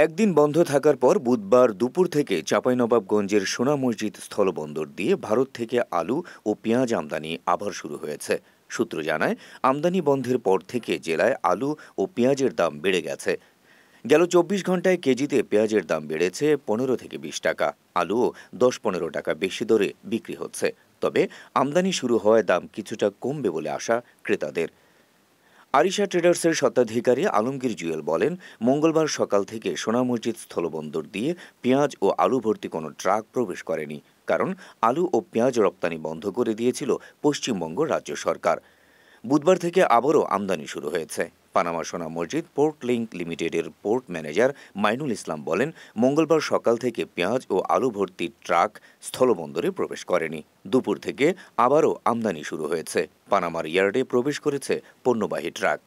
একদিন বন্ধ থাকার পর বুধবার দুপুর থেকে চাঁপাইনবাবগঞ্জের সোনা মসজিদ স্থলবন্দর দিয়ে ভারত থেকে আলু ও পেঁয়াজ আমদানি আবার শুরু হয়েছে। সূত্র জানায়, আমদানি বন্ধের পর থেকে জেলায় আলু ও পেঁয়াজের দাম বেড়ে গেছে। গেল ২৪ ঘন্টায় কেজিতে পেঁয়াজের দাম বেড়েছে ১৫ থেকে ২০ টাকা। আলুও ১০-১৫ টাকা বেশি দরে বিক্রি হচ্ছে। তবে আমদানি শুরু হওয়ায় দাম কিছুটা কমবে বলে আশা ক্রেতাদের। আরিশা ট্রেডার্সের স্বত্বাধিকারী আলমগীর জুয়েল বলেন, মঙ্গলবার সকাল থেকে সোনা মসজিদ স্থলবন্দর দিয়ে পেঁয়াজ ও আলু ভর্তি কোনো ট্রাক প্রবেশ করেনি। কারণ আলু ও পেঁয়াজ রপ্তানি বন্ধ করে দিয়েছিল পশ্চিমবঙ্গ রাজ্য সরকার। বুধবার থেকে আবারও আমদানি শুরু হয়েছে। পানামা সোনা মসজিদ পোর্ট লিংক লিমিটেডের পোর্ট ম্যানেজার মাইনুল ইসলাম বলেন, মঙ্গলবার সকাল থেকে পেঁয়াজ ও আলু ভর্তি ট্রাক স্থলবন্দরে প্রবেশ করেনি। দুপুর থেকে আবারও আমদানি শুরু হয়েছে। পানামার ইয়ার্ডে প্রবেশ করেছে পণ্যবাহী ট্রাক।